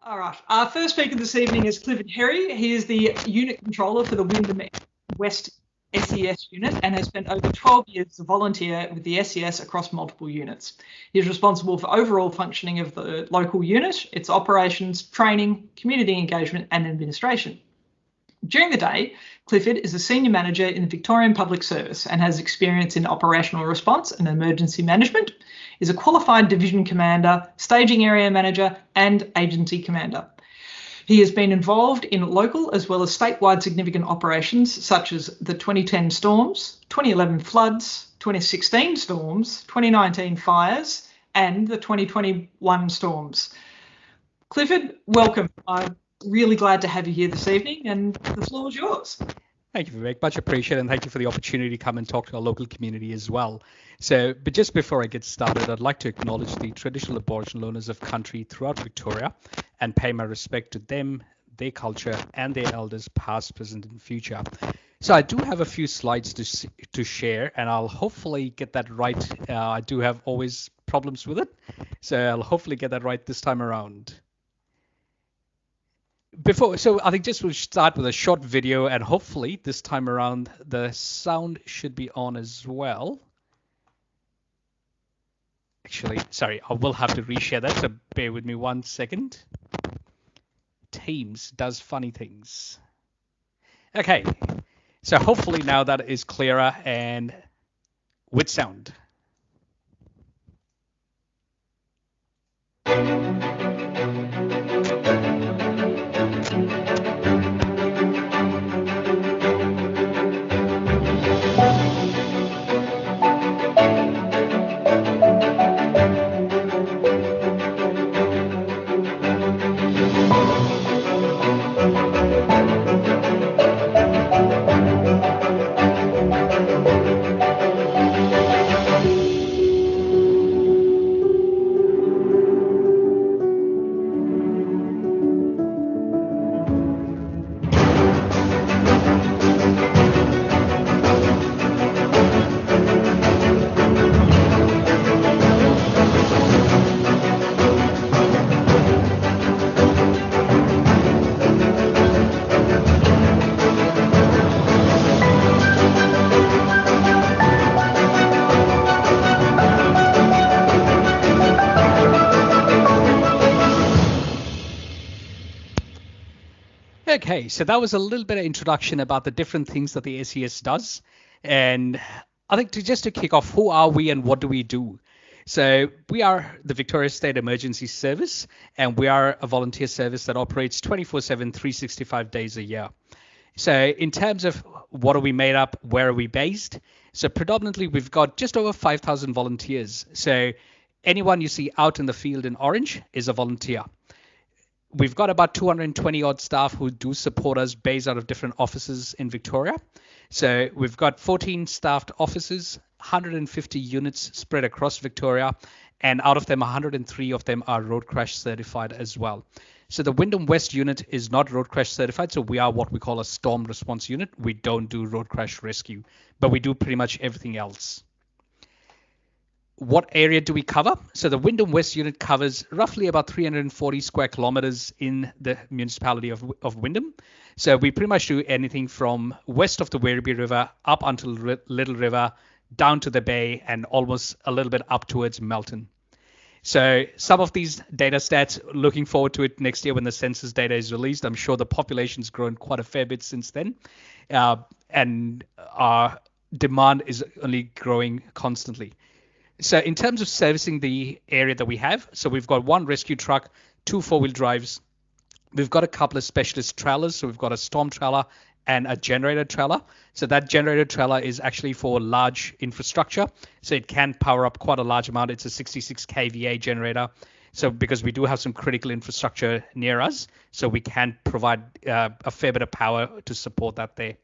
All right. Our first speaker this evening is Clifford Herry. He is the unit controller for the Wyndham West SES unit and has spent over 12 years as a volunteer with the SES across multiple units. He is responsible for overall functioning of the local unit, its operations, training, community engagement, and administration. During the day, Clifford is a senior manager in the Victorian Public Service and has experience in operational response and emergency management, is a qualified division commander, staging area manager, and agency commander. He has been involved in local as well as statewide significant operations such as the 2010 storms, 2011 floods, 2016 storms, 2019 fires, and the 2021 storms. Clifford, welcome. I'm really glad to have you here this evening, and the floor is yours. Thank you, Vivek. Much appreciated, and thank you for the opportunity to come and talk to our local community as well. But just before I get started, I'd like to acknowledge the traditional Aboriginal owners of country throughout Victoria and pay my respect to them, their culture, and their elders past, present, and future. So I do have a few slides to share, and I'll hopefully get that right. I do have always problems with it, so I'll hopefully get that right this time around. So I think just we'll start with a short video, and hopefully this time around the sound should be on as well. Actually, sorry, I will have to reshare that, so bear with me 1 second. Teams does funny things. Okay, so hopefully now that is clearer and with sound. Okay, so that was a little bit of introduction about the different things that the SES does. And I think just to kick off, who are we and what do we do? So we are the Victoria State Emergency Service, and we are a volunteer service that operates 24/7, 365 days a year. So in terms of what are we made up, where are we based? So predominantly we've got just over 5,000 volunteers. So anyone you see out in the field in orange is a volunteer. We've got about 220 odd staff who do support us based out of different offices in Victoria. So we've got 14 staffed offices, 150 units spread across Victoria, and out of them, 103 of them are road crash certified as well. So the Wyndham West unit is not road crash certified, so we are what we call a storm response unit. We don't do road crash rescue, but we do pretty much everything else. What area do we cover? So the Wyndham West unit covers roughly about 340 square kilometers in the municipality of Wyndham. So we pretty much do anything from west of the Werribee River up until Little River, down to the bay, and almost a little bit up towards Melton. So some of these data stats, looking forward to it next year when the census data is released. I'm sure the population's grown quite a fair bit since then. And our demand is only growing constantly. So in terms of servicing the area that we have, so we've got one rescue truck, 2 four-wheel drives. We've got a couple of specialist trailers. So we've got a storm trailer and a generator trailer. So that generator trailer is actually for large infrastructure. So it can power up quite a large amount. It's a 66 kVA generator. So because we do have some critical infrastructure near us, so we can provide a fair bit of power to support that there.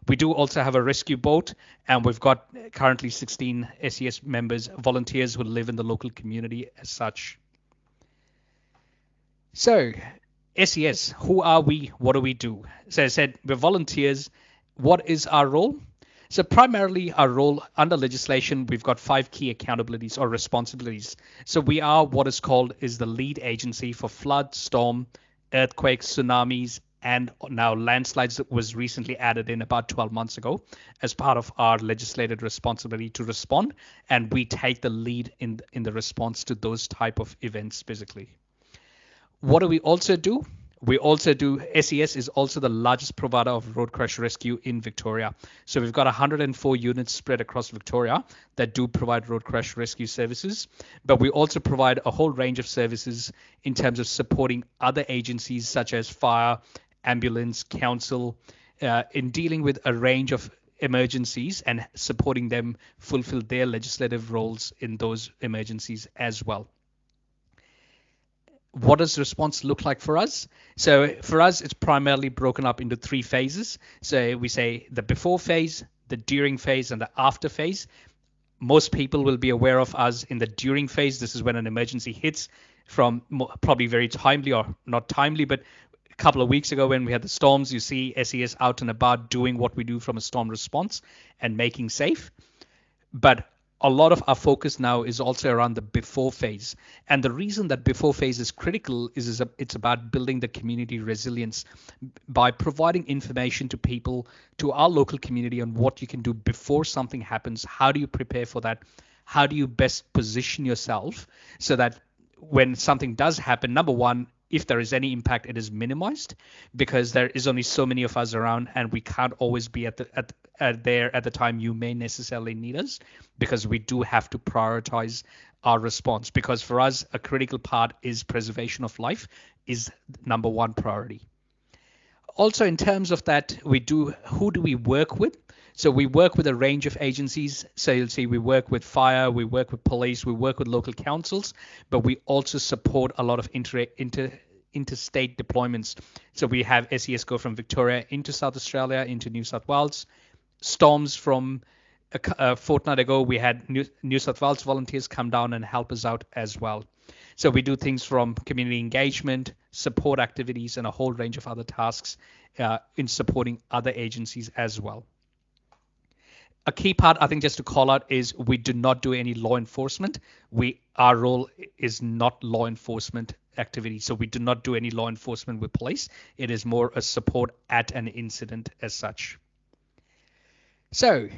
We do also have a rescue boat, and we've got currently 16 SES members, volunteers who live in the local community as such. So SES, who are we? What do we do? So I said, we're volunteers. What is our role? So primarily our role under legislation, we've got 5 key accountabilities or responsibilities. So we are what is called is the lead agency for flood, storm, earthquakes, tsunamis, and now landslides that was recently added in about 12 months ago as part of our legislated responsibility to respond, and we take the lead in the response to those type of events basically. What do we also do? SES is also the largest provider of road crash rescue in Victoria. So we've got 104 units spread across Victoria that do provide road crash rescue services. But we also provide a whole range of services in terms of supporting other agencies such as fire, ambulance, council, in dealing with a range of emergencies and supporting them fulfill their legislative roles in those emergencies as well. What does response look like for us? So for us, it's primarily broken up into 3 phases. So we say the before phase, the during phase, and the after phase. Most people will be aware of us in the during phase. This is when an emergency hits from probably very timely or not timely, but a couple of weeks ago when we had the storms, you see SES out and about doing what we do from a storm response and making safe. But a lot of our focus now is also around the before phase. And the reason that before phase is critical is it's about building the community resilience by providing information to people, to our local community on what you can do before something happens. How do you prepare for that? How do you best position yourself so that when something does happen, number one, if there is any impact, it is minimized because there is only so many of us around and we can't always be there at the time you may necessarily need us, because we do have to prioritize our response, because for us a critical part is preservation of life is number one priority. Also in terms of that, who do we work with? So we work with a range of agencies. So you'll see we work with fire, we work with police, we work with local councils, but we also support a lot of interstate deployments. So we have SES go from Victoria into South Australia, into New South Wales. Storms from a fortnight ago, we had New South Wales volunteers come down and help us out as well. So we do things from community engagement, support activities, and a whole range of other tasks in supporting other agencies as well. A key part, I think, just to call out is we do not do any law enforcement. Our role is not law enforcement activity. So we do not do any law enforcement with police. It is more a support at an incident as such. So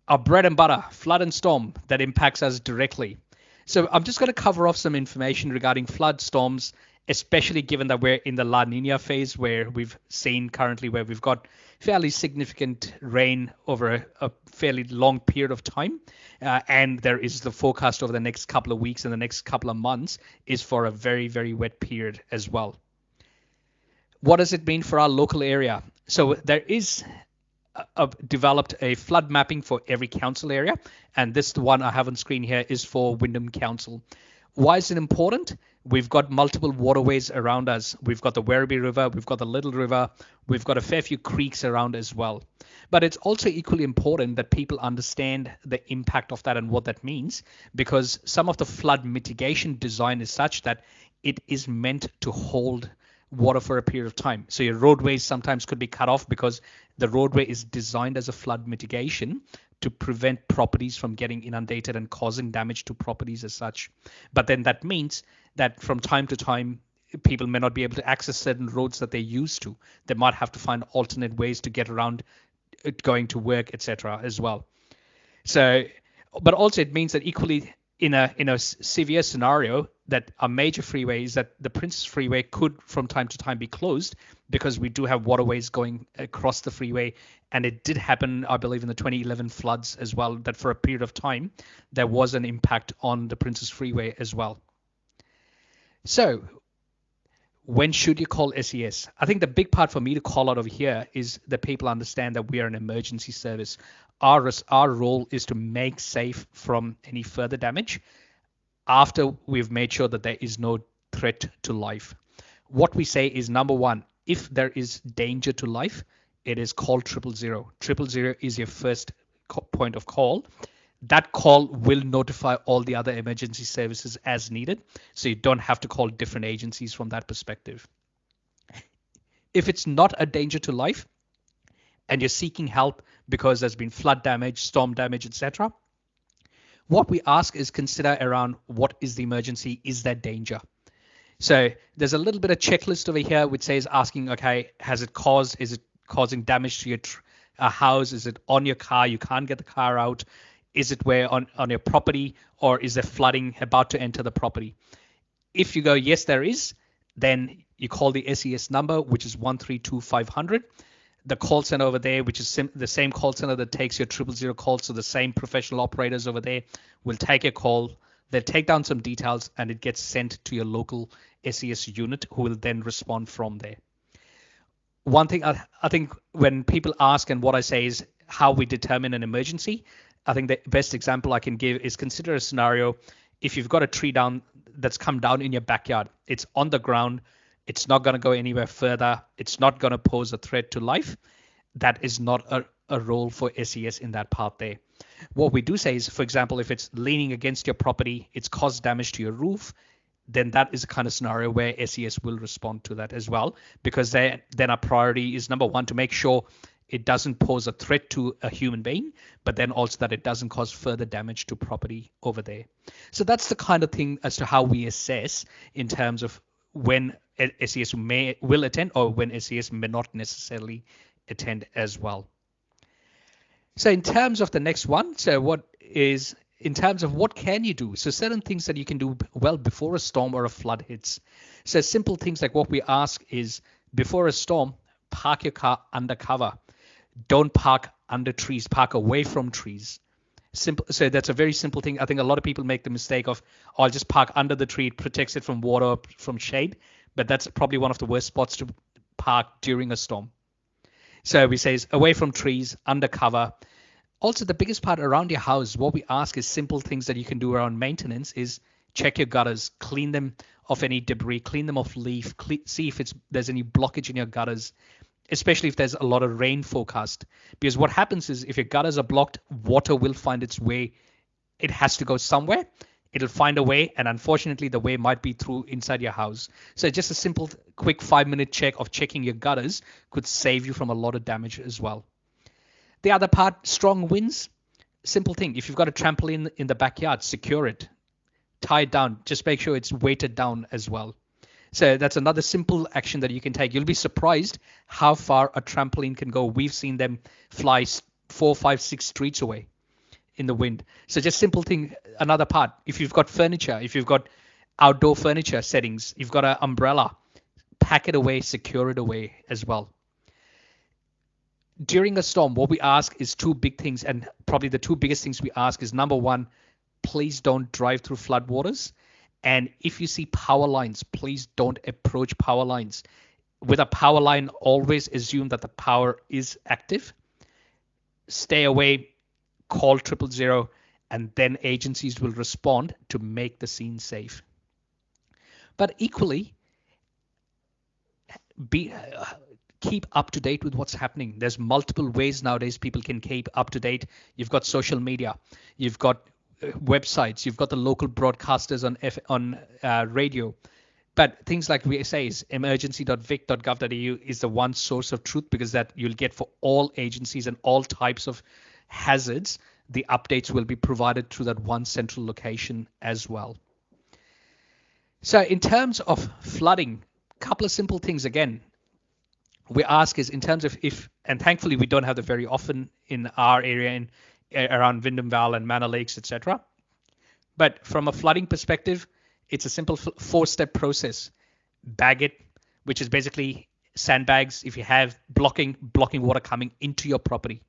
our bread and butter, flood and storm, that impacts us directly. So I'm just going to cover off some information regarding flood, storms, especially given that we're in the La Nina phase where we've seen currently where we've got fairly significant rain over a fairly long period of time. And there is the forecast over the next couple of weeks and the next couple of months is for a very, very wet period as well. What does it mean for our local area? So there is developed a flood mapping for every council area. And this, the one I have on screen here, is for Wyndham Council. Why is it important? We've got multiple waterways around us. We've got the Werribee River, we've got the Little River, we've got a fair few creeks around as well. But it's also equally important that people understand the impact of that and what that means, because some of the flood mitigation design is such that it is meant to hold water for a period of time. So your roadways sometimes could be cut off because the roadway is designed as a flood mitigation to prevent properties from getting inundated and causing damage to properties as such. But then that means that from time to time, people may not be able to access certain roads that they used to. They might have to find alternate ways to get around going to work, etc. as well. So, but also it means that equally in a severe scenario, that a major freeway is that the Princess Freeway could from time to time be closed because we do have waterways going across the freeway. And it did happen, I believe, in the 2011 floods as well, that for a period of time, there was an impact on the Princess Freeway as well. So when should you call SES? I think the big part for me to call out over here is that people understand that we are an emergency service. Our role is to make safe from any further damage after we've made sure that there is no threat to life. What we say is, number one, if there is danger to life, it is call 000. 000 is your first point of call. That call will notify all the other emergency services as needed, so you don't have to call different agencies from that perspective. If it's not a danger to life and you're seeking help because there's been flood damage, storm damage, etc., what we ask is consider around what is the emergency, is there danger? So there's a little bit of checklist over here which says asking, okay, is it causing damage to your house? Is it on your car? You can't get the car out. Is it where on your property, or is there flooding about to enter the property? If you go, yes, there is, then you call the SES number, which is 132-500. The call center over there, which is the same call center that takes your 000 calls, so the same professional operators over there will take your call. They'll take down some details, and it gets sent to your local SES unit, who will then respond from there. One thing I think when people ask, and what I say is how we determine an emergency, I think the best example I can give is consider a scenario. If you've got a tree that's come down in your backyard, it's on the ground, it's not going to go anywhere further, it's not going to pose a threat to life, that is not a role for SES in that part there. What we do say is, for example, if it's leaning against your property, it's caused damage to your roof, then that is a kind of scenario where SES will respond to that as well, because then our priority is, number one, to make sure it doesn't pose a threat to a human being, but then also that it doesn't cause further damage to property over there. So that's the kind of thing as to how we assess in terms of when SES will attend, or when SES may not necessarily attend as well. So in terms of the next one, in terms of what can you do? So certain things that you can do well before a storm or a flood hits. So simple things like what we ask is, before a storm, park your car under cover. Don't park under trees, park away from trees. Simple. So that's a very simple thing. I think a lot of people make the mistake of, I'll just park under the tree, it protects it from water, from shade, but that's probably one of the worst spots to park during a storm. So we say away from trees, under cover. Also, the biggest part around your house, what we ask is simple things that you can do around maintenance is check your gutters, clean them of any debris, clean them off leaf, see if there's any blockage in your gutters, especially if there's a lot of rain forecast. Because what happens is, if your gutters are blocked, water will find its way. It has to go somewhere. It'll find a way, and unfortunately, the way might be through inside your house. So just a simple, quick 5-minute check of checking your gutters could save you from a lot of damage as well. The other part, strong winds. Simple thing. If you've got a trampoline in the backyard, secure it. Tie it down. Just make sure it's weighted down as well. So that's another simple action that you can take. You'll be surprised how far a trampoline can go. We've seen them fly 4, 5, 6 streets away in the wind. So just simple thing. Another part, if you've got furniture, if you've got outdoor furniture settings, you've got an umbrella, pack it away, secure it away as well. During a storm, what we ask is 2 big things, and probably the 2 biggest things we ask is, number one, please don't drive through floodwaters. And if you see power lines, please don't approach power lines. With a power line, always assume that the power is active. Stay away, call 000, and then agencies will respond to make the scene safe. But equally, keep up to date with what's happening. There's multiple ways nowadays people can keep up to date. You've got social media, you've got websites, you've got the local broadcasters on radio. But things like we say is emergency.vic.gov.au is the one source of truth, because that you'll get for all agencies and all types of hazards. The updates will be provided through that one central location as well. So in terms of flooding, a couple of simple things again. We ask is in terms of and thankfully we don't have that very often in our area around Wyndham Vale and Manor Lakes, etc. But from a flooding perspective, it's a simple 4-step process. Bag it, which is basically sandbags if you have blocking water coming into your property.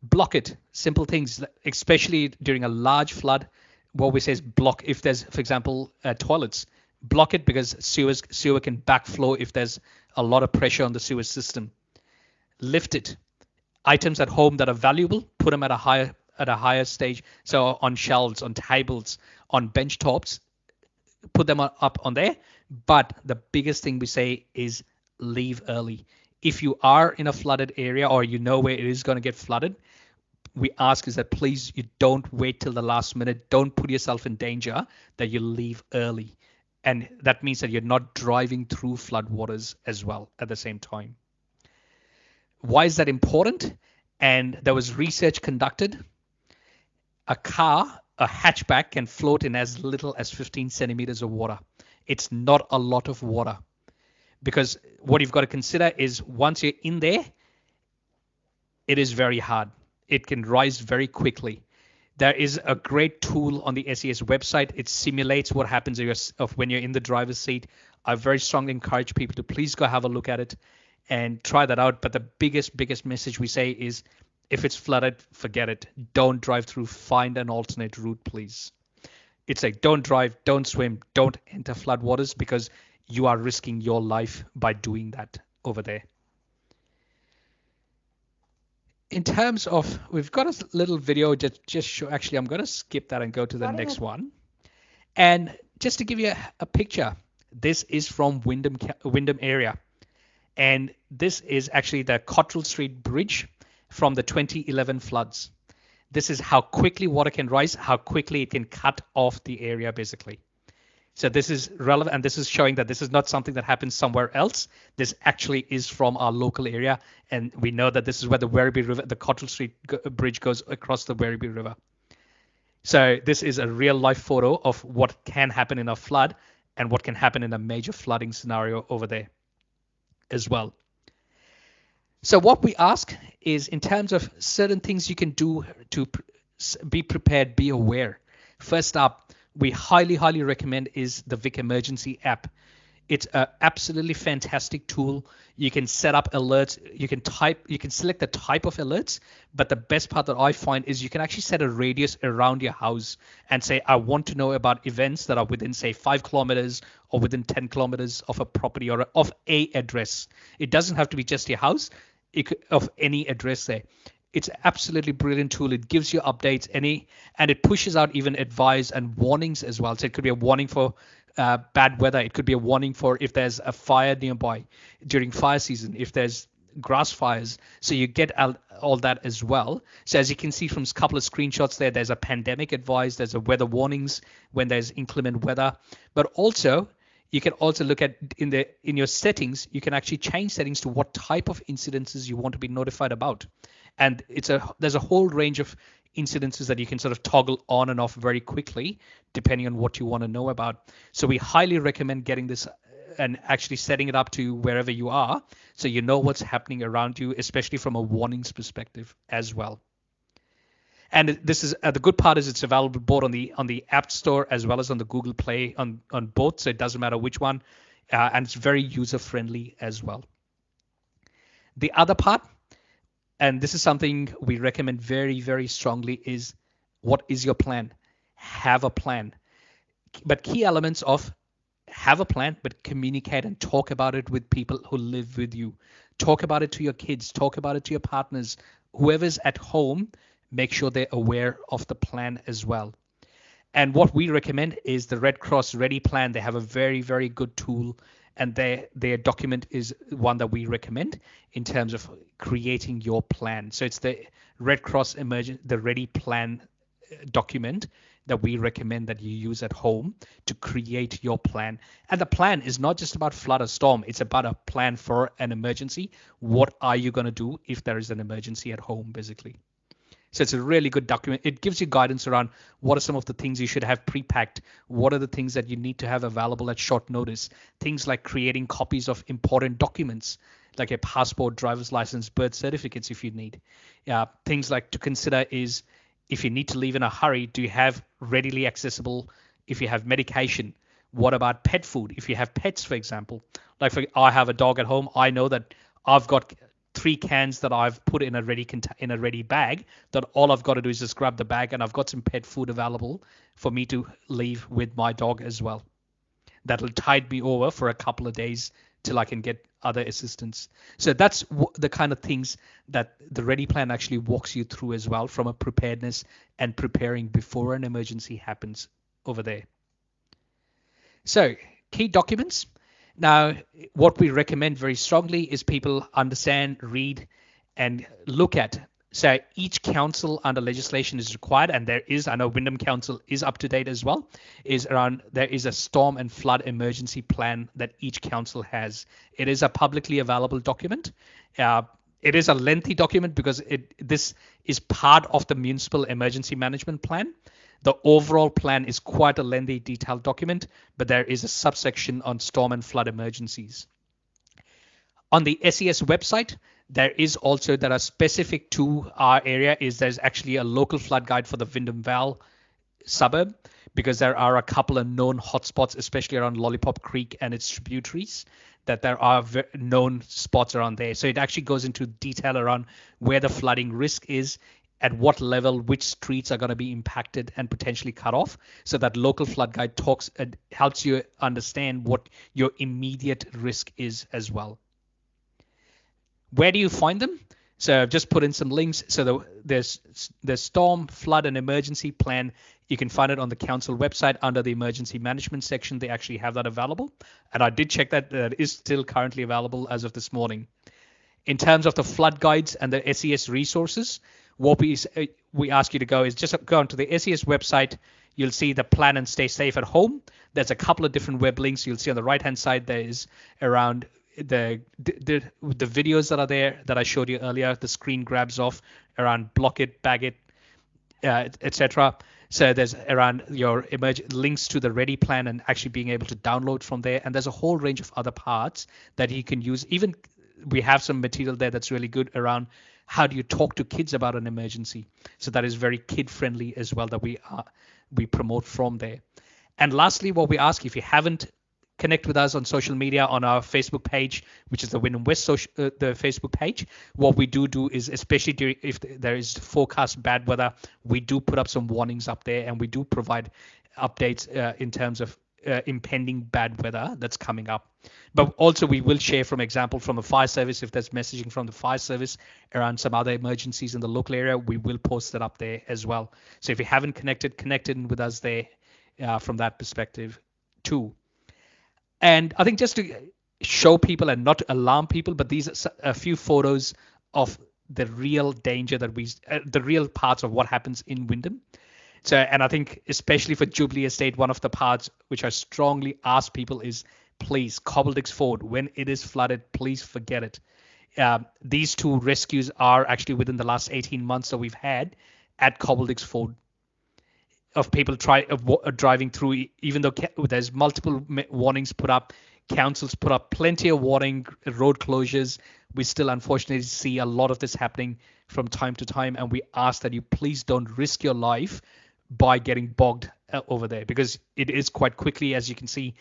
Block it, simple things, especially during a large flood. What we say is block if there's, for example, toilets. Block it because sewer can backflow if there's a lot of pressure on the sewer system. Lift it. Items at home that are valuable, put them at a higher stage. So on shelves, on tables, on bench tops, put them up on there. But the biggest thing we say is leave early. If you are in a flooded area or you know where it is going to get flooded, we ask is that please you don't wait till the last minute. Don't put yourself in danger, that you leave early. And that means that you're not driving through floodwaters as well at the same time. Why is that important? And there was research conducted. A hatchback can float in as little as 15 centimeters of water. It's not a lot of water, because what you've got to consider is once you're in there, it is very hard. It can rise very quickly. There is a great tool on the SES website. It simulates what happens of when you're in the driver's seat. I very strongly encourage people to please go have a look at it and try that out. But the biggest message we say is, if it's flooded, forget it. Don't drive through. Find an alternate route, please. It's like, don't drive, don't swim, don't enter floodwaters, because you are risking your life by doing that over there. In terms of, we've got a little video just show. Actually, I'm going to skip that and go to the next one. And just to give you a picture, this is from Wyndham area. And this is actually the Cuttle Street Bridge from the 2011 floods. This is how quickly water can rise, how quickly it can cut off the area, basically. So this is relevant, and this is showing that this is not something that happens somewhere else. This actually is from our local area, and we know that this is where the Werribee River, the Cuttle Street Bridge goes across the Werribee River. So this is a real-life photo of what can happen in a flood and what can happen in a major flooding scenario over there as well. So what we ask is, in terms of certain things you can do to be prepared, be aware. First up, we highly recommend is the VIC Emergency App. It's an absolutely fantastic tool. You can set up alerts. You can select the type of alerts, but the best part that I find is you can actually set a radius around your house and say, I want to know about events that are within, say, 5 kilometers or within 10 kilometers of a property or of a address. It doesn't have to be just your house. Of any address there. It's an absolutely brilliant tool. It gives you updates, and it pushes out even advice and warnings as well. So it could be a warning for bad weather. It could be a warning for if there's a fire nearby during fire season, if there's grass fires. So you get all that as well. So as you can see from a couple of screenshots there, there's a pandemic advice, there's a weather warnings when there's inclement weather, but also you can also look at in your settings, you can actually change settings to what type of incidences you want to be notified about. And there's a whole range of incidences that you can sort of toggle on and off very quickly, depending on what you want to know about. So we highly recommend getting this and actually setting it up to wherever you are, so you know what's happening around you, especially from a warnings perspective as well. And this is the good part is it's available both on the App Store as well as on the Google Play on both, so it doesn't matter which one, and it's very user friendly as well. The other part, and this is something we recommend very strongly, is what is your plan? Have a plan. But key elements of have a plan, but communicate and talk about it with people who live with you. Talk about it to your kids. Talk about it to your partners. Whoever's at home, make sure they're aware of the plan as well. And what we recommend is the Red Cross Ready Plan. They have a very good tool, and their document is one that we recommend in terms of creating your plan. So it's the Red Cross the Ready Plan document that we recommend that you use at home to create your plan. And the plan is not just about flood or storm. It's about a plan for an emergency. What are you going to do if there is an emergency at home, basically? So it's a really good document. It gives you guidance around what are some of the things you should have pre-packed. What are the things that you need to have available at short notice? Things like creating copies of important documents, like a passport, driver's license, birth certificates if you need. Things like to consider is, if you need to leave in a hurry, do you have readily accessible, if you have medication? What about pet food? If you have pets, for example. Like I have a dog at home. I know that I've got 3 cans that I've put in a ready bag, that all I've got to do is just grab the bag, and I've got some pet food available for me to leave with my dog as well. That'll tide me over for a couple of days till I can get other assistance. So that's the kind of things that the Ready Plan actually walks you through as well, from a preparedness and preparing before an emergency happens over there. So key documents. Now, what we recommend very strongly is people understand, read, and look at. So each council under legislation is required, and I know Wyndham Council is up to date as well, there is a storm and flood emergency plan that each council has. It is a publicly available document. It is a lengthy document because this is part of the municipal emergency management plan. The overall plan is quite a lengthy, detailed document, but there is a subsection on storm and flood emergencies. On the SES website, there are specific to our area there's actually a local flood guide for the Wyndham Vale suburb, because there are a couple of known hotspots, especially around Lollipop Creek and its tributaries, that there are known spots around there. So it actually goes into detail around where the flooding risk is, at what level, which streets are going to be impacted and potentially cut off. So that local flood guide helps you understand what your immediate risk is as well. Where do you find them? So I've just put in some links. So there's the storm, flood, and emergency plan. You can find it on the council website under the emergency management section. They actually have that available. And I did check that is still currently available as of this morning. In terms of the flood guides and the SES resources, what we ask you to go is just go onto the SES website. You'll see the plan and stay safe at home. There's a couple of different web links. You'll see on the right-hand side there is around the videos that are there that I showed you earlier, the screen grabs off around block it, bag it, etc. So there's around your links to the ready plan and actually being able to download from there. And there's a whole range of other parts that you can use. Even we have some material there that's really good around how do you talk to kids about an emergency. So that is very kid friendly as well, that we promote from there. And lastly, what we ask, if you haven't connect with us on social media on our Facebook page, which is the Wyndham West the Facebook page. What we do is, especially if there is forecast bad weather, we do put up some warnings up there, and we do provide updates in terms of impending bad weather that's coming up. But also we will share from example from the fire service. If there's messaging from the fire service around some other emergencies in the local area, we will post that up there as well. So if you haven't connected with us there from that perspective too. And I think just to show people and not to alarm people, but these are a few photos of the real danger that the real parts of what happens in Wyndham. So, and I think especially for Jubilee Estate, one of the parts which I strongly ask people is, please, Cobbledick's Ford, when it is flooded, please forget it. These two rescues are actually within the last 18 months that we've had at Cobbledick's Ford, of people driving through, even though there's multiple warnings put up, councils put up plenty of warning, road closures. We still unfortunately see a lot of this happening from time to time, and we ask that you please don't risk your life by getting bogged over there, because it is quite quickly, as you can see,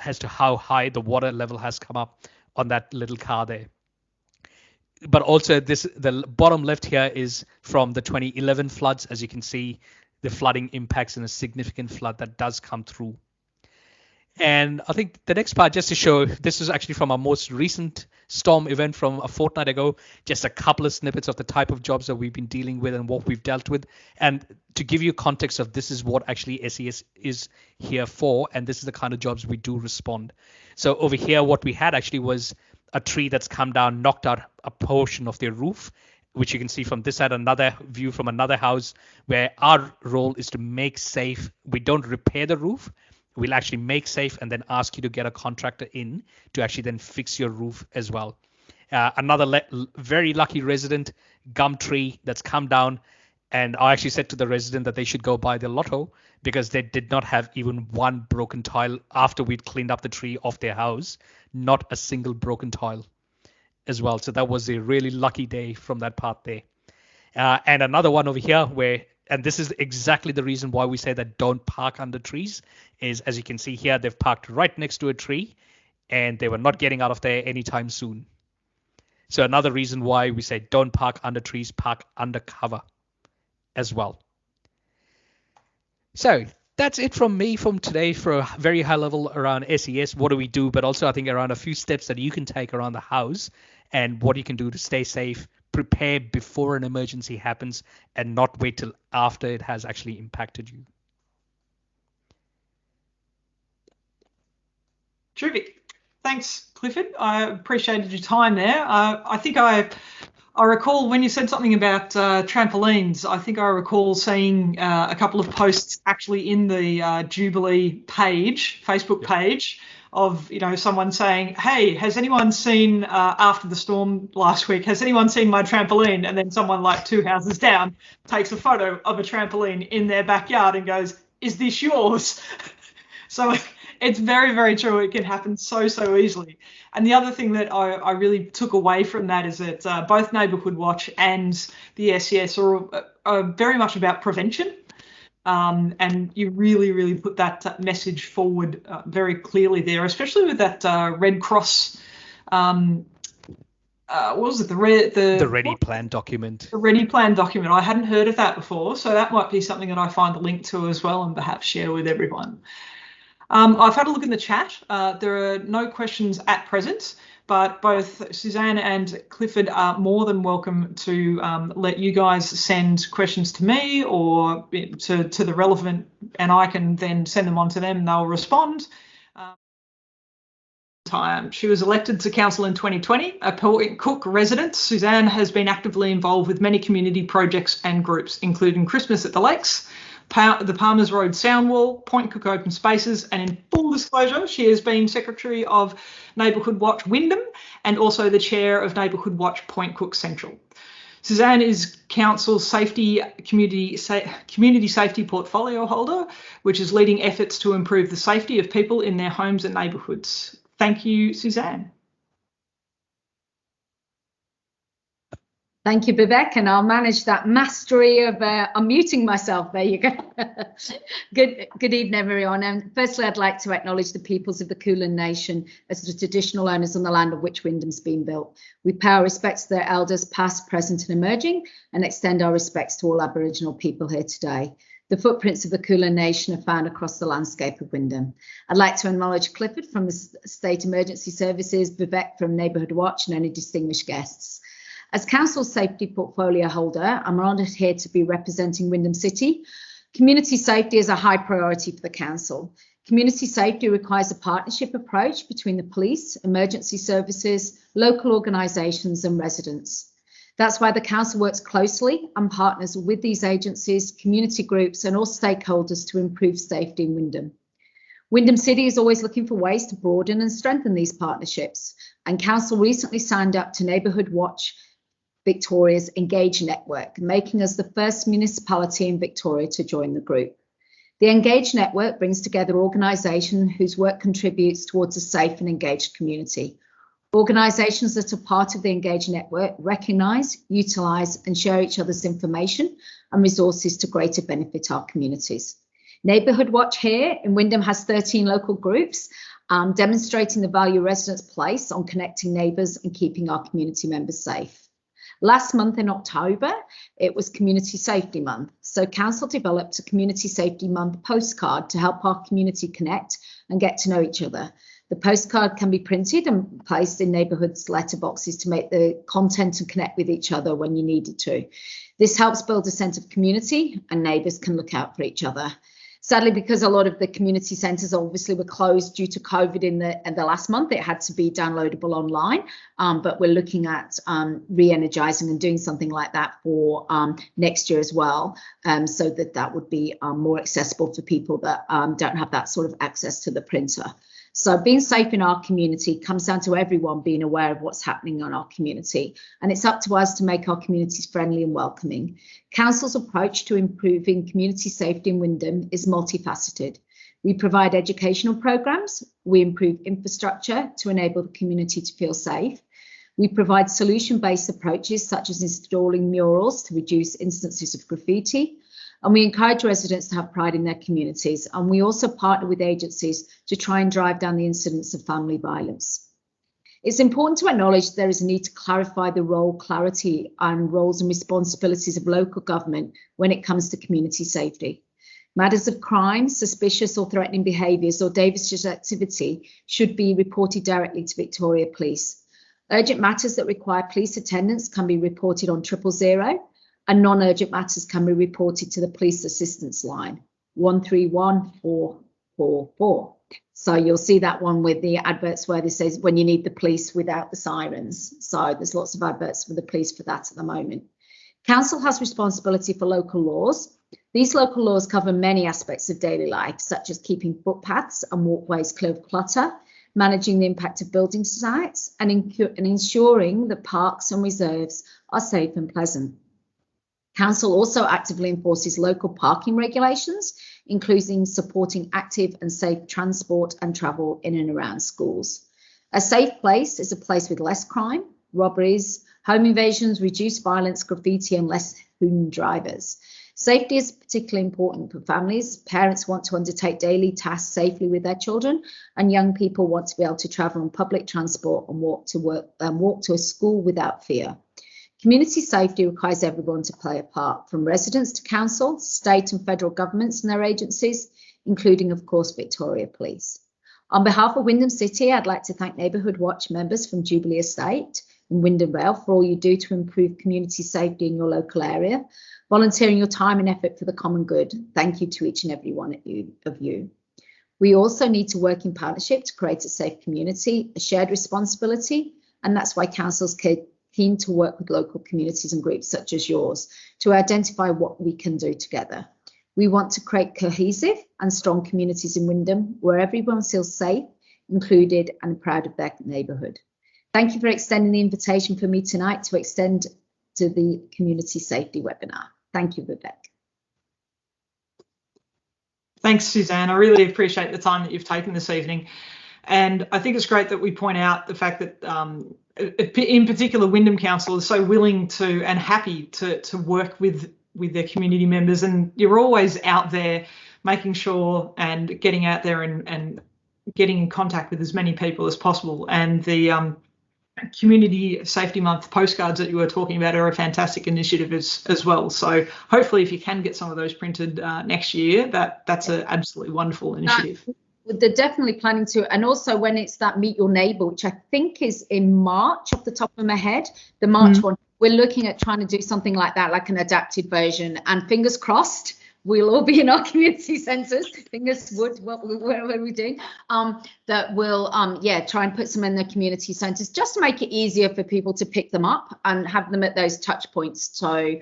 as to how high the water level has come up on that little car there. But also the bottom left here is from the 2011 floods. As you can see, the flooding impacts and a significant flood that does come through. And I think the next part, just to show, this is actually from our most recent storm event from a fortnight ago, just a couple of snippets of the type of jobs that we've been dealing with and what we've dealt with. And to give you context of this is what actually SES is here for, and this is the kind of jobs we do respond. So over here, what we had actually was a tree that's come down, knocked out a portion of their roof, which you can see from this side, another view from another house, where our role is to make safe. We don't repair the roof. We'll actually make safe and then ask you to get a contractor in to actually then fix your roof as well. Another very lucky resident, gum tree that's come down. And I actually said to the resident that they should go buy the lotto, because they did not have even one broken tile after we'd cleaned up the tree off their house. Not a single broken tile as well. So that was a really lucky day from that part there. And another one over here and this is exactly the reason why we say that don't park under trees, is as you can see here, they've parked right next to a tree and they were not getting out of there anytime soon. So another reason why we say don't park under trees, park under cover as well. So that's it from me from today for a very high level around SES. What do we do? But also I think around a few steps that you can take around the house and what you can do to stay safe, prepare before an emergency happens, and not wait till after it has actually impacted you. Terrific. Thanks, Clifford. I appreciated your time there. I think I recall when you said something about trampolines, I think I recall seeing a couple of posts actually in the Jubilee page, Facebook page, of, you know, someone saying, hey, has anyone seen, after the storm last week, has anyone seen my trampoline? And then someone like 2 houses down takes a photo of a trampoline in their backyard and goes, is this yours? So it's very, very true. It can happen so, so easily. And the other thing that I really took away from that is that both Neighbourhood Watch and the SES are very much about prevention. And you really, really put that message forward very clearly there, especially with that Red Cross. What was it? The Ready Plan document. The Ready Plan document. I hadn't heard of that before, so that might be something that I find a link to as well and perhaps share with everyone. I've had a look in the chat. There are no questions at present, but both Suzanne and Clifford are more than welcome to let you guys send questions to me or to the relevant, and I can then send them on to them and they'll respond. She was elected to council in 2020, a Point Cook resident. Suzanne has been actively involved with many community projects and groups, including Christmas at the Lakes, the Palmers Road Soundwall, Point Cook Open Spaces, and in full disclosure, she has been Secretary of Neighbourhood Watch Wyndham and also the Chair of Neighbourhood Watch Point Cook Central. Suzanne is Council's community safety portfolio holder, which is leading efforts to improve the safety of people in their homes and neighbourhoods. Thank you, Suzanne. Thank you, Vivek, and I'll manage that mastery of unmuting myself. There you go. Good evening, everyone. And firstly, I'd like to acknowledge the peoples of the Kulin Nation as the traditional owners on the land of which Wyndham's been built. We pay our respects to their elders, past, present, and emerging, and extend our respects to all Aboriginal people here today. The footprints of the Kulin Nation are found across the landscape of Wyndham. I'd like to acknowledge Clifford from the State Emergency Services, Vivek from Neighbourhood Watch, and any distinguished guests. As Council's safety portfolio holder, I'm honoured here to be representing Wyndham City. Community safety is a high priority for the Council. Community safety requires a partnership approach between the police, emergency services, local organisations and residents. That's why the Council works closely and partners with these agencies, community groups and all stakeholders to improve safety in Wyndham. Wyndham City is always looking for ways to broaden and strengthen these partnerships, and Council recently signed up to Neighbourhood Watch Victoria's Engage Network, making us the first municipality in Victoria to join the group. The Engage Network brings together organisations whose work contributes towards a safe and engaged community. Organisations that are part of the Engage Network recognise, utilise and share each other's information and resources to greater benefit our communities. Neighbourhood Watch here in Wyndham has 13 local groups, demonstrating the value residents place on connecting neighbours and keeping our community members safe. Last month in October, it was Community Safety Month. So Council developed a Community Safety Month postcard to help our community connect and get to know each other. The postcard can be printed and placed in neighbourhoods' letterboxes to make the content and connect with each other when you needed to. This helps build a sense of community and neighbours can look out for each other. Sadly, because a lot of the community centres obviously were closed due to COVID in the last month, it had to be downloadable online. But we're looking at re-energising and doing something like that for next year as well, so that would be more accessible for people that don't have that sort of access to the printer. So being safe in our community comes down to everyone being aware of what's happening in our community, and it's up to us to make our communities friendly and welcoming. Council's approach to improving community safety in Wyndham is multifaceted. We provide educational programmes, we improve infrastructure to enable the community to feel safe. We provide solution-based approaches such as installing murals to reduce instances of graffiti. And we encourage residents to have pride in their communities. And we also partner with agencies to try and drive down the incidence of family violence. It's important to acknowledge there is a need to clarify the role, clarity and roles and responsibilities of local government when it comes to community safety. Matters of crime, suspicious or threatening behaviours or dangerous activity should be reported directly to Victoria Police. Urgent matters that require police attendance can be reported on 000. And non-urgent matters can be reported to the police assistance line, 131444. So you'll see that one with the adverts where this says when you need the police without the sirens. So there's lots of adverts for the police for that at the moment. Council has responsibility for local laws. These local laws cover many aspects of daily life, such as keeping footpaths and walkways clear of clutter, managing the impact of building sites, and ensuring that parks and reserves are safe and pleasant. Council also actively enforces local parking regulations, including supporting active and safe transport and travel in and around schools. A safe place is a place with less crime, robberies, home invasions, reduced violence, graffiti, and less hoon drivers. Safety is particularly important for families. Parents want to undertake daily tasks safely with their children, and young people want to be able to travel on public transport and walk to work and walk to a school without fear. Community safety requires everyone to play a part, from residents to council, state and federal governments and their agencies, including, of course, Victoria Police. On behalf of Wyndham City, I'd like to thank Neighbourhood Watch members from Jubilee Estate and Wyndham Vale for all you do to improve community safety in your local area, volunteering your time and effort for the common good. Thank you to each and every one of you. We also need to work in partnership to create a safe community, a shared responsibility, and that's why councils keen to work with local communities and groups such as yours to identify what we can do together. We want to create cohesive and strong communities in Wyndham where everyone feels safe, included and proud of their neighbourhood. Thank you for extending the invitation for me tonight to extend to the community safety webinar. Thank you, Vivek. Thanks, Suzanne. I really appreciate the time that you've taken this evening. And I think it's great that we point out the fact that in particular, Wyndham Council is so willing to and happy to work with their community members, and you're always out there making sure and getting out there and getting in contact with as many people as possible. And the Community Safety Month postcards that you were talking about are a fantastic initiative as well. So hopefully if you can get some of those printed next year, that's an absolutely wonderful initiative. They're definitely planning to, and also when it's that Meet Your Neighbour, which I think is in March off the top of my head, the March one, we're looking at trying to do something like that, like an adapted version, and fingers crossed we'll all be in our community centres, fingers wood, what are we doing, that we'll try and put some in the community centres just to make it easier for people to pick them up and have them at those touch points. So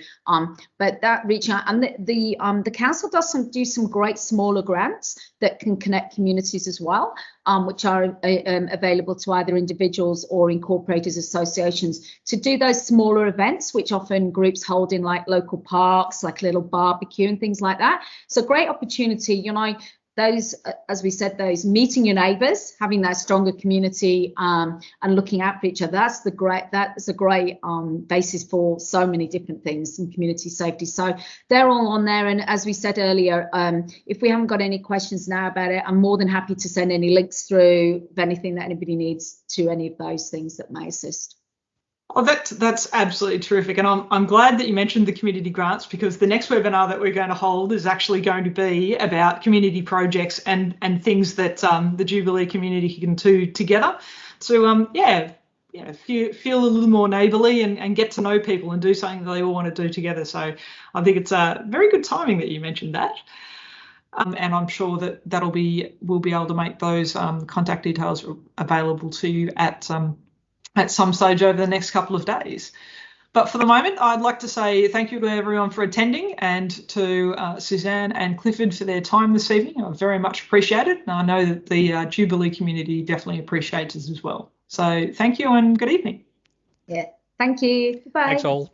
but that reach out, and the council does do some great smaller grants that can connect communities as well, which are available to either individuals or incorporators associations to do those smaller events, which often groups hold in like local parks, like little barbecue and things like that. So great opportunity, you know, those, as we said, those meeting your neighbours, having that stronger community and looking out for each other. That's a great basis for so many different things in community safety. So they're all on there. And as we said earlier, if we haven't got any questions now about it, I'm more than happy to send any links through of anything that anybody needs to any of those things that may assist. Oh, that's absolutely terrific. And I'm glad that you mentioned the community grants, because the next webinar that we're going to hold is actually going to be about community projects and things that the Jubilee community can do together to feel a little more neighbourly and get to know people and do something that they all want to do together. So I think it's very good timing that you mentioned that. And I'm sure that we'll be able to make those contact details available to you at some stage over the next couple of days. But for the moment, I'd like to say thank you to everyone for attending, and to Suzanne and Clifford for their time this evening. I very much appreciate it. And I know that the Jubilee community definitely appreciates it as well. So thank you and good evening. Yeah, thank you. Bye. Thanks all.